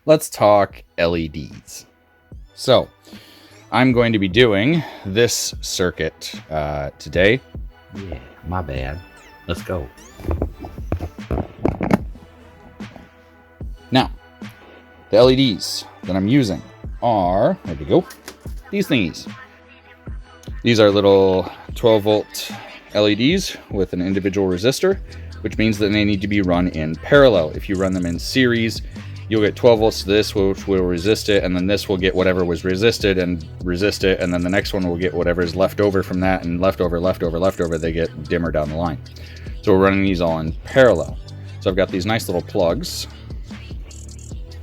let's talk LEDs. So I'm going to be doing this circuit today. Yeah, my bad. Let's go. Now, the LEDs that I'm using are, there we go, these thingies. These are little 12 volt LEDs with an individual resistor, which means that they need to be run in parallel. If you run them in series, you'll get 12 volts to this, which will resist it, and then this will get whatever was resisted and resist it, and then the next one will get whatever is left over from that, and leftover, they get dimmer down the line. So we're running these all in parallel. So I've got these nice little plugs,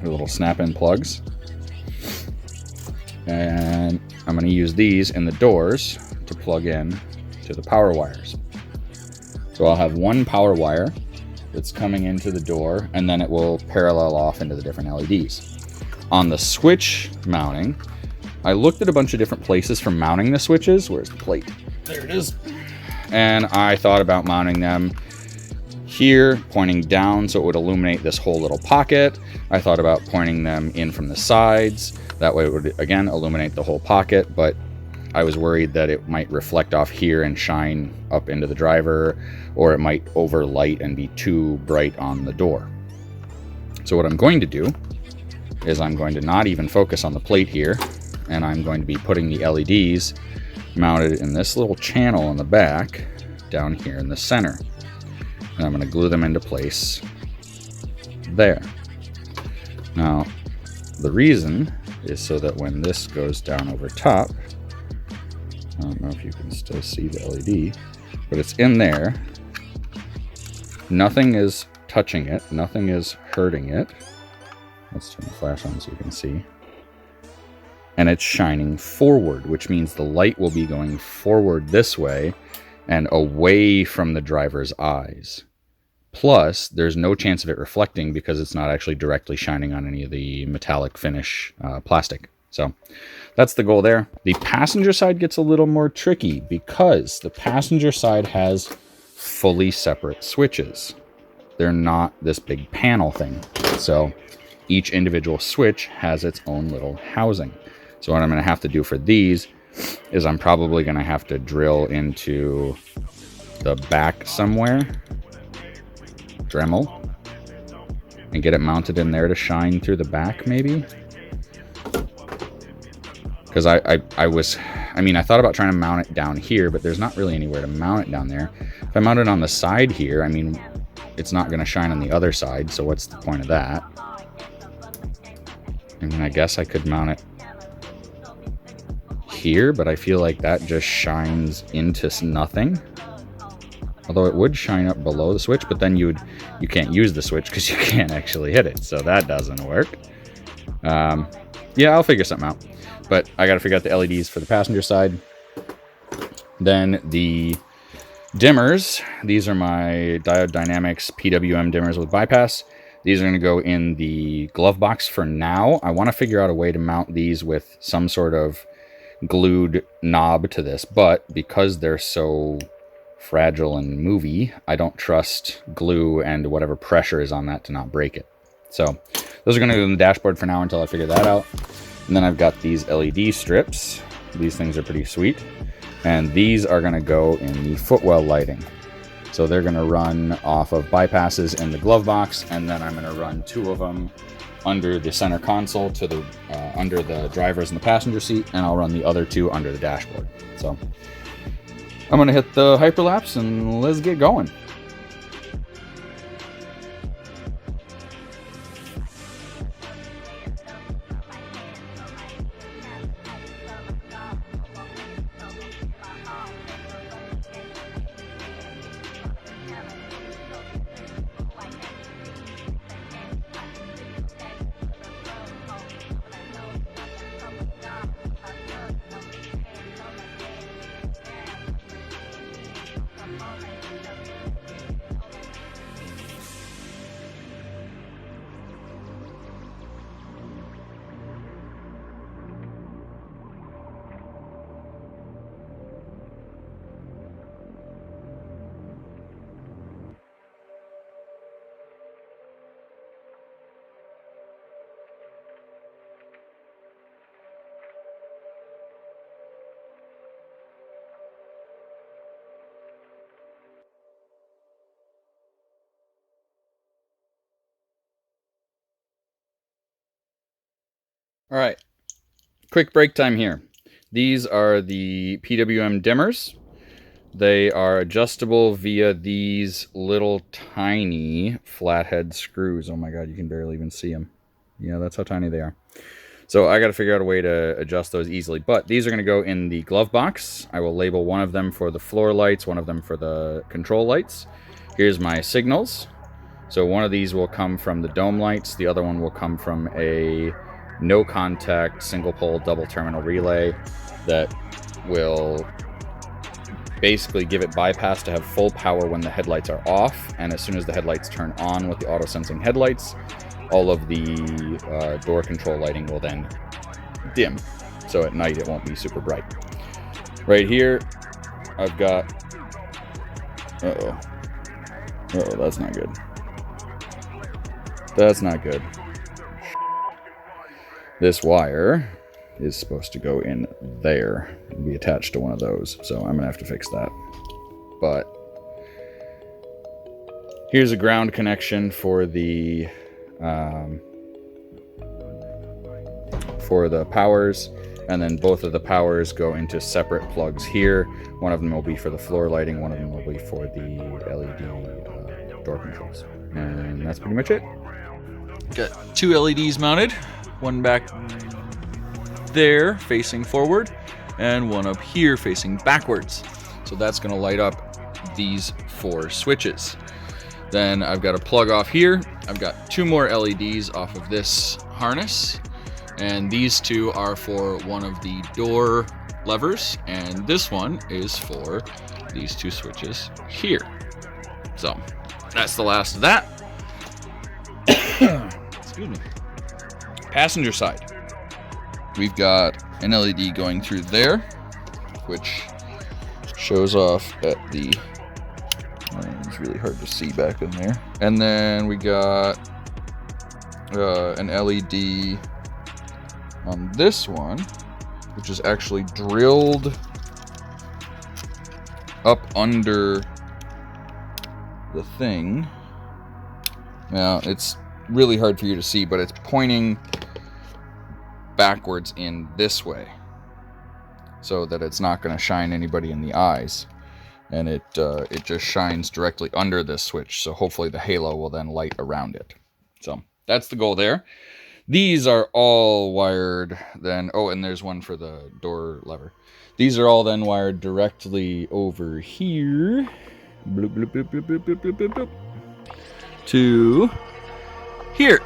little snap-in plugs, and I'm going to use these in the doors to plug in to the power wires. So I'll have one power wire that's coming into the door, and then it will parallel off into the different LEDs. On the switch mounting, I looked at a bunch of different places for mounting the switches. Where's the plate? There it is. And I thought about mounting them here, pointing down so it would illuminate this whole little pocket. I thought about pointing them in from the sides. That way it would, again, illuminate the whole pocket, but I was worried that it might reflect off here and shine up into the driver, or it might overlight and be too bright on the door. So what I'm going to do is I'm going to not even focus on the plate here, and I'm going to be putting the LEDs mounted in this little channel in the back down here in the center. And I'm going to glue them into place there. Now, the reason is so that when this goes down over top, I don't know if you can still see the LED, but it's in there. Nothing is touching it. Nothing is hurting it. Let's turn the flash on so you can see. And it's shining forward, which means the light will be going forward this way and away from the driver's eyes. Plus, there's no chance of it reflecting because it's not actually directly shining on any of the metallic finish plastic. So that's the goal there. The passenger side gets a little more tricky because the passenger side has fully separate switches. They're not this big panel thing. So each individual switch has its own little housing. So what I'm going to have to do for these is I'm probably going to have to drill into the back somewhere, Dremel, and get it mounted in there to shine through the back maybe. Because I thought about trying to mount it down here, but there's not really anywhere to mount it down there. If I mount it on the side here, I mean, it's not going to shine on the other side, so what's the point of that? I mean, I guess I could mount it here, but I feel like that just shines into nothing. Although it would shine up below the switch, but then you can't use the switch because you can't actually hit it, so that doesn't work. Yeah, I'll figure something out. But I got to figure out the LEDs for the passenger side. Then the dimmers. These are my Diode Dynamics PWM dimmers with bypass. These are going to go in the glove box for now. I want to figure out a way to mount these with some sort of glued knob to this. But because they're so fragile and movie, I don't trust glue and whatever pressure is on that to not break it. So those are going to go in the dashboard for now until I figure that out. And then I've got these LED strips. These things are pretty sweet. And these are going to go in the footwell lighting. So they're going to run off of bypasses in the glove box, and then I'm going to run two of them under the center console to the under the driver's and the passenger seat, and I'll run the other two under the dashboard. So I'm going to hit the hyperlapse and let's get going. All right, quick break time here. These are the PWM dimmers. They are adjustable via these little tiny flathead screws. Oh my god, you can barely even see them. Yeah, that's how tiny they are. So I got to figure out a way to adjust those easily. But these are going to go in the glove box. I will label one of them for the floor lights, one of them for the control lights. Here's my signals. So one of these will come from the dome lights. The other one will come from a no contact single pole double terminal relay that will basically give it bypass to have full power when the headlights are off, and as soon as the headlights turn on with the auto sensing headlights, all of the door control lighting will then dim, so at night it won't be super bright. Right here I've got that's not good. That's not good. This wire is supposed to go in there and be attached to one of those, so I'm gonna have to fix that. But here's a ground connection for the powers, and then both of the powers go into separate plugs here. One of them will be for the floor lighting, one of them will be for the LED door controls, and that's pretty much it. Got two LEDs mounted, one back there facing forward and one up here facing backwards, so that's going to light up these 4 switches. Then I've got a plug off here. I've got 2 more LEDs off of this harness, and these 2 are for one of the door levers, and this one is for these 2 switches here. So that's the last of that. Excuse me. Passenger side, we've got an LED going through there, which shows off at the it's really hard to see back in there. And then we got an LED on this one, which is actually drilled up under the thing. Now, it's really hard for you to see, but it's pointing backwards in this way so that it's not going to shine anybody in the eyes, and it just shines directly under this switch, so hopefully the halo will then light around it. So that's the goal there. These are all wired then, oh, and there's one for the door lever. These are all then wired directly over here, bloop, bloop, bloop, bloop, bloop, bloop, bloop, bloop, to here.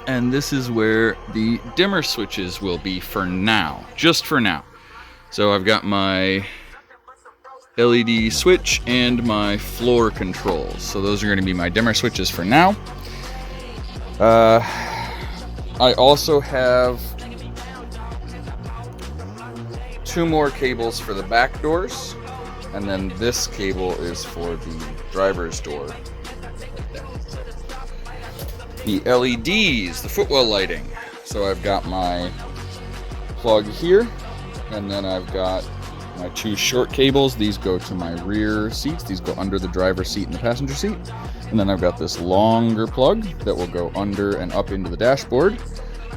And this is where the dimmer switches will be for now, just for now. So I've got my LED switch and my floor controls. So those are going to be my dimmer switches for now. I also have 2 more cables for the back doors, and then this cable is for the driver's door. The LEDs, the footwell lighting. So I've got my plug here, and then I've got my 2 short cables. These go to my rear seats. These go under the driver's seat and the passenger seat. And then I've got this longer plug that will go under and up into the dashboard.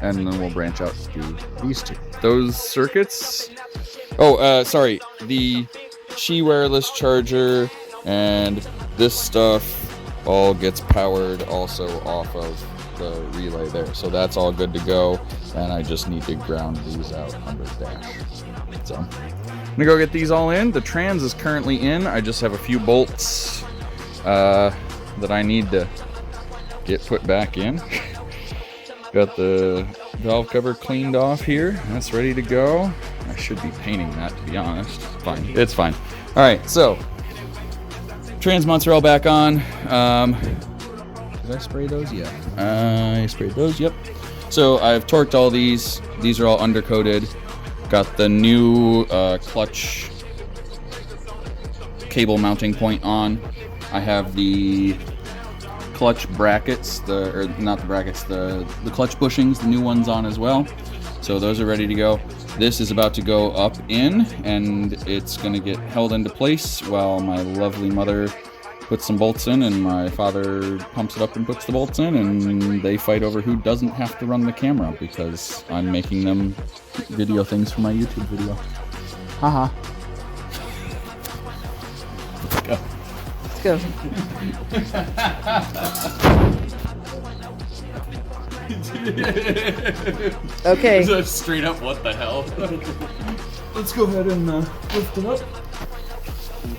And then we'll branch out to these 2. Those circuits... sorry. The Qi wireless charger and this stuff all gets powered also off of the relay there. So that's all good to go, and I just need to ground these out under the dash. So I'm gonna go get these all in. The trans is currently in. I just have a few bolts that I need to get put back in. Got the valve cover cleaned off here. That's ready to go. I should be painting that, to be honest. Fine. It's fine. All right, so trans mounts are all back on. Did I spray those? Yeah. I sprayed those, yep. So I've torqued all these. These are all undercoated. Got the new clutch cable mounting point on. I have the clutch brackets, the clutch bushings, the new ones on as well. So those are ready to go. This is about to go up in, and it's going to get held into place while my lovely mother puts some bolts in, and my father pumps it up and puts the bolts in, and they fight over who doesn't have to run the camera because I'm making them video things for my YouTube video. Haha. Let's go. Okay. Just straight up, what the hell? Let's go ahead and lift it up.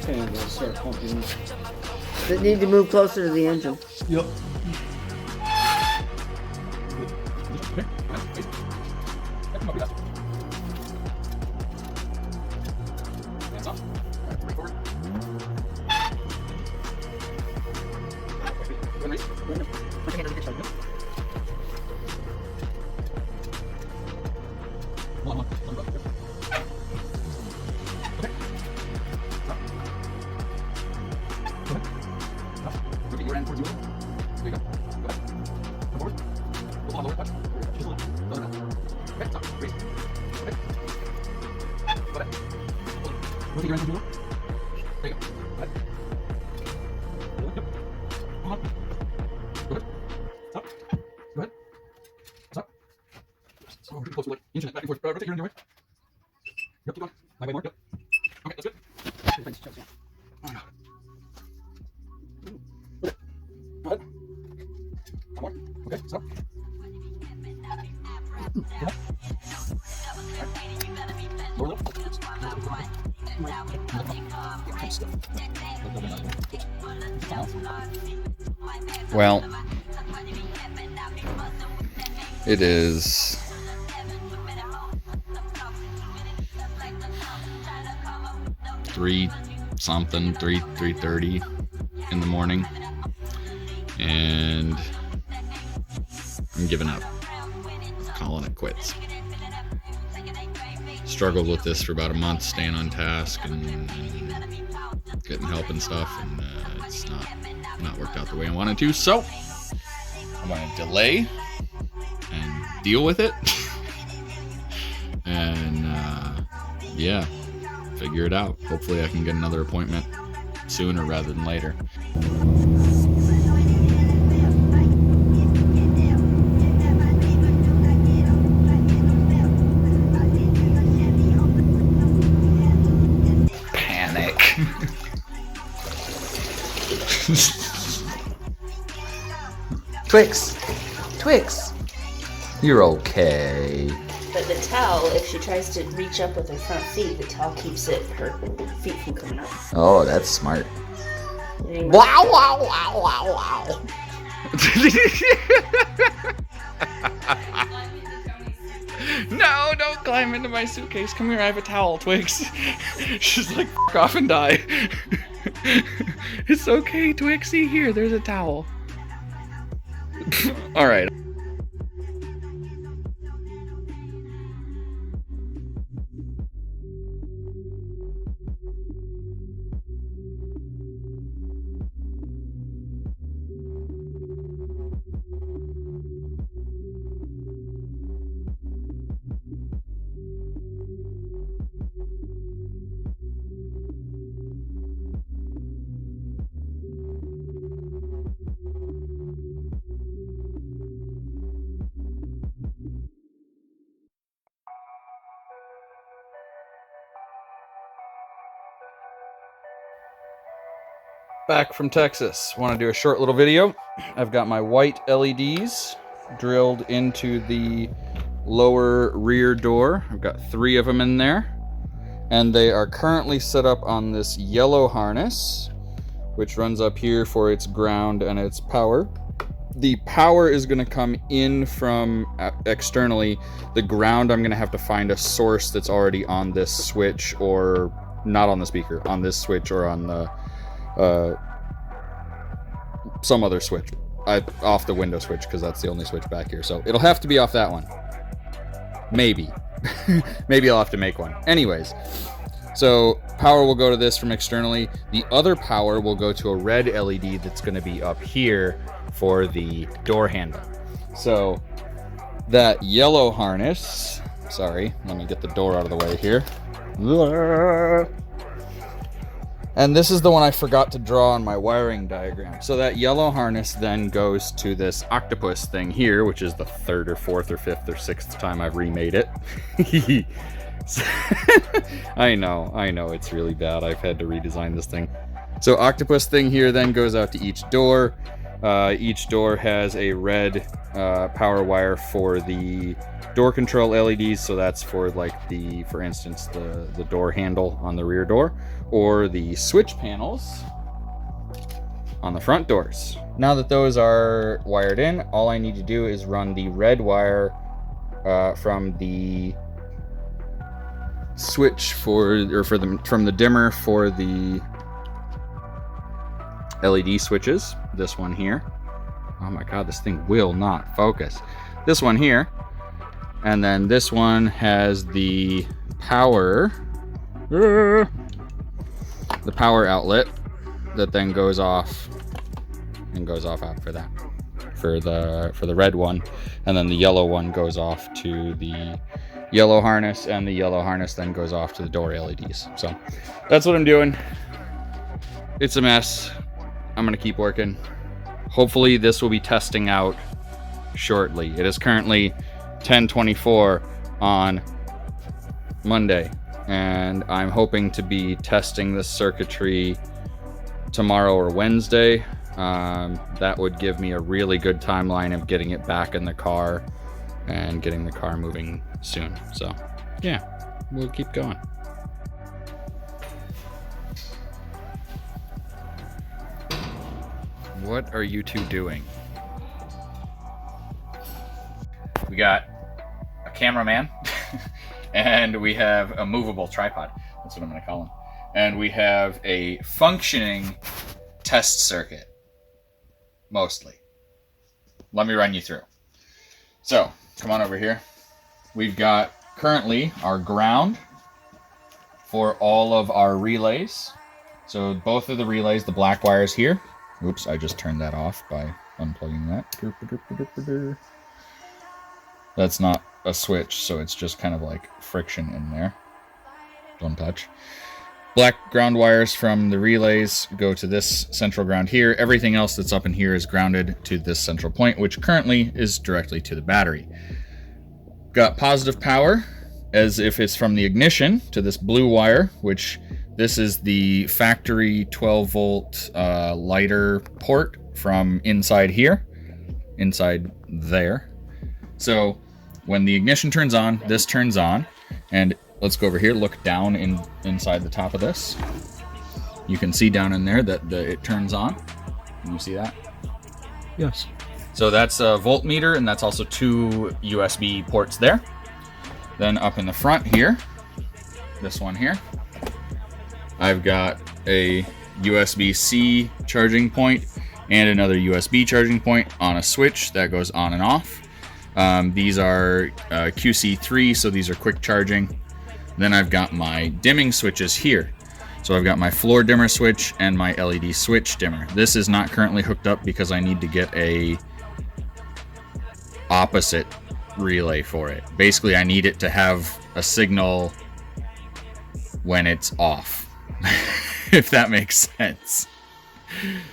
Okay, I'm gonna start pumping. Does it need to move closer to the engine? Yep. Well, it is 3:30 in the morning, and I'm giving up, calling it quits. Struggled with this for about a month, staying on task and getting help and stuff, and it's not worked out the way I wanted to. So I'm going to delay and deal with it, and yeah, figure it out. Hopefully I can get another appointment sooner rather than later. Twix, you're okay. But the towel, if she tries to reach up with her front feet, the towel keeps her feet from coming up. Oh, that's smart. Wow, wow, wow, wow, wow. No, don't climb into my suitcase. Come here, I have a towel, Twix. She's like, F off and die. It's okay, Twixie. Here, there's a towel. All right. Back from Texas. Want to do a short little video. I've got my white LEDs drilled into the lower rear door. I've got 3 of them in there, and they are currently set up on this yellow harness, which runs up here for its ground and its power. The power is going to come in from externally. The ground, I'm going to have to find a source that's already on this switch, or not on the speaker, on this switch, or on the some other switch. Off the window switch, because that's the only switch back here. So it'll have to be off that one. Maybe. Maybe I'll have to make one. Anyways, so power will go to this from externally. The other power will go to a red LED that's going to be up here for the door handle. So that yellow harness, sorry, let me get the door out of the way here. And this is the one I forgot to draw on my wiring diagram. So that yellow harness then goes to this octopus thing here, which is the 3rd or 4th or 5th or 6th time I've remade it. I know, it's really bad. I've had to redesign this thing. So octopus thing here then goes out to each door. Each door has a red power wire for the door control LEDs. So that's for like for instance, the door handle on the rear door, or the switch panels on the front doors. Now that those are wired in, all I need to do is run the red wire from the switch from the dimmer for the LED switches. This one here. Oh my god, this thing will not focus. This one here. And then this one has the power outlet that then goes off after that for the red one, and then the yellow one goes off to the yellow harness, and the yellow harness then goes off to the door LEDs. So that's what I'm doing. It's a mess. I'm gonna keep working. Hopefully this will be testing out shortly. It is currently 10:24 on Monday, and I'm hoping to be testing this circuitry tomorrow or Wednesday. That would give me a really good timeline of getting it back in the car and getting the car moving soon. So yeah, we'll keep going. What are you two doing? We got a cameraman and we have a movable tripod. That's what I'm going to call him. And we have a functioning test circuit. Mostly. Let me run you through. So, come on over here. We've got currently our ground for all of our relays. So both of the relays, the black wires here. Oops, I just turned that off by unplugging that. That's not a switch, so it's just kind of like friction in there. Don't touch. Black ground wires from the relays go to this central ground here. Everything else that's up in here is grounded to this central point, which currently is directly to the battery. Got positive power, as if it's from the ignition, to this blue wire, which this is the factory 12-volt lighter port from inside here, inside there. So when the ignition turns on, this turns on, and let's go over here, look down inside the top of this. You can see down in there that it turns on. Can you see that? Yes. So that's a voltmeter, and that's also 2 USB ports there. Then up in the front here, this one here, I've got a USB-C charging point and another USB charging point on a switch that goes on and off. These are QC3, so these are quick charging. Then I've got my dimming switches here. So I've got my floor dimmer switch and my LED switch dimmer. This is not currently hooked up because I need to get a opposite relay for it. Basically, I need it to have a signal when it's off, if that makes sense.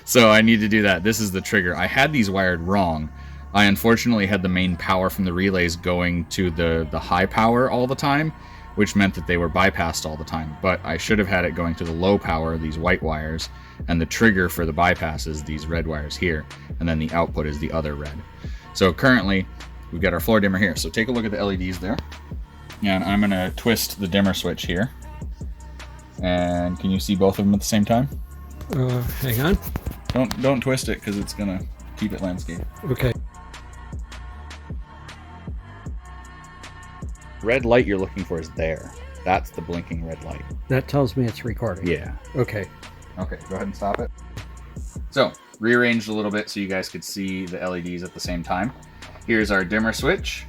So I need to do that. This is the trigger. I had these wired wrong. I unfortunately had the main power from the relays going to the high power all the time, which meant that they were bypassed all the time. But I should have had it going to the low power, these white wires, and the trigger for the bypass is these red wires here, and then the output is the other red. So currently, we've got our floor dimmer here. So take a look at the LEDs there. And I'm gonna twist the dimmer switch here. And can you see both of them at the same time? Hang on. Don't twist it, because it's gonna keep it landscape. Okay. Red light you're looking for is there. That's the blinking red light. That tells me it's recording. Yeah. Okay. Okay, go ahead and stop it. So, rearranged a little bit so you guys could see the LEDs at the same time. Here's our dimmer switch.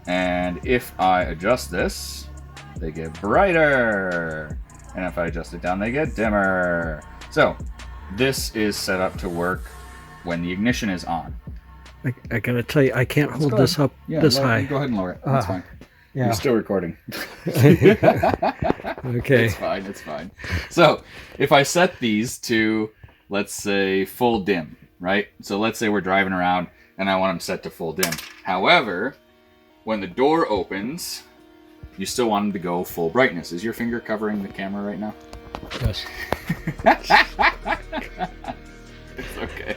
And if I adjust this, they get brighter. And if I adjust it down, they get dimmer. So, this is set up to work when the ignition is on. I gotta tell you, I can't hold this up this high. Go ahead and lower it. That's fine. Yeah. You're still recording. Okay. It's fine. It's fine. So if I set these to, let's say, full dim, right? So let's say we're driving around and I want them set to full dim. However, when the door opens, you still want them to go full brightness. Is your finger covering the camera right now? Yes. It's okay.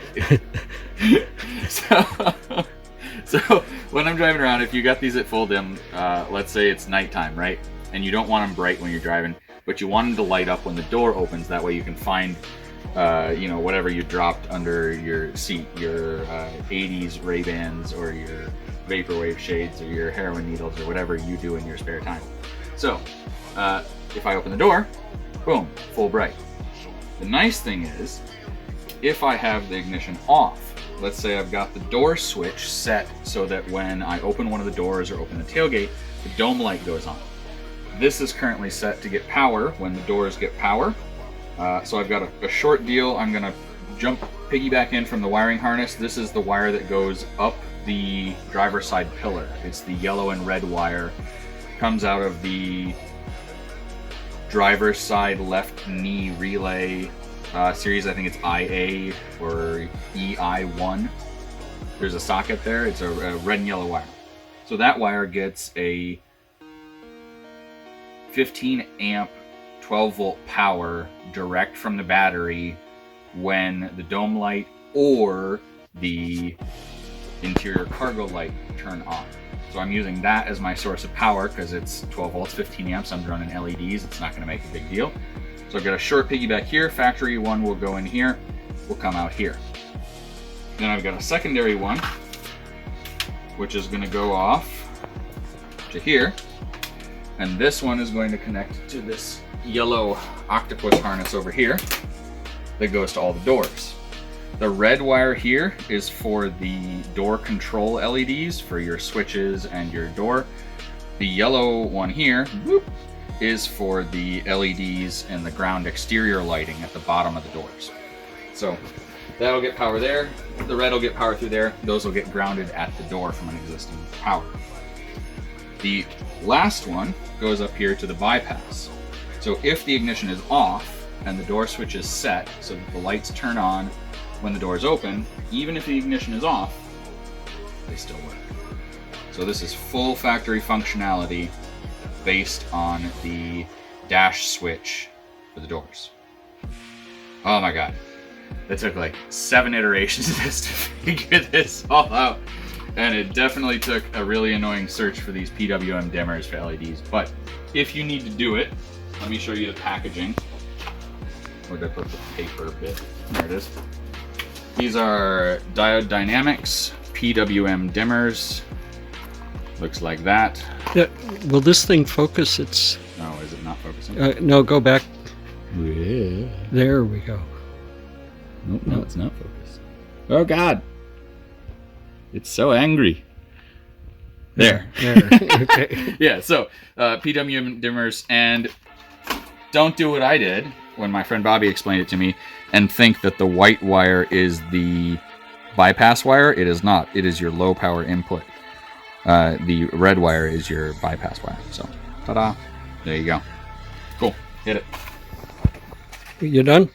So when I'm driving around, if you got these at full dim, let's say it's nighttime, right? And you don't want them bright when you're driving, but you want them to light up when the door opens. That way you can find, whatever you dropped under your seat, your 80s Ray-Bans or your vaporwave shades or your heroin needles or whatever you do in your spare time. So if I open the door, boom, full bright. The nice thing is, if I have the ignition off, let's say I've got the door switch set so that when I open one of the doors or open the tailgate, the dome light goes on. This is currently set to get power when the doors get power. So I've got a short deal. I'm gonna piggyback in from the wiring harness. This is the wire that goes up the driver's side pillar. It's the yellow and red wire. Comes out of the driver's side left knee relay series. I think it's IA or EI1. There's a socket there. It's a red and yellow wire. So that wire gets a 15 amp 12 volt power direct from the battery when the dome light or the interior cargo light turn on. So I'm using that as my source of power because it's 12 volts, 15 amps. I'm running LEDs. It's not going to make a big deal. So I've got a short piggyback here. Factory one will go in here, will come out here. Then I've got a secondary one, which is going to go off to here. And this one is going to connect to this yellow octopus harness over here that goes to all the doors. The red wire here is for the door control LEDs for your switches and your door. The yellow one here, whoop, is for the LEDs and the ground exterior lighting at the bottom of the doors. So that'll get power there. The red will get power through there. Those will get grounded at the door from an existing power. The last one goes up here to the bypass. So if the ignition is off and the door switch is set so that the lights turn on when the doors open, even if the ignition is off, they still work. So this is full factory functionality based on the dash switch for the doors. Oh my god. It took like 7 iterations of this to figure this all out. And it definitely took a really annoying search for these PWM dimmers for LEDs. But if you need to do it, let me show you the packaging. Where'd I put the paper bit? There it is. These are Diode Dynamics PWM dimmers. Looks like that. Yeah, will this thing focus? It's No, is it not focusing? no. Go back. Yeah. There we go. Nope, no, it's not focused. Oh god. It's so angry. There. Okay. Yeah, so PWM dimmers, and don't do what I did when my friend Bobby explained it to me and think that the white wire is the bypass wire. It is not. It is your low power input. The red wire is your bypass wire. So, ta-da. There you go. Cool. Hit it. You done?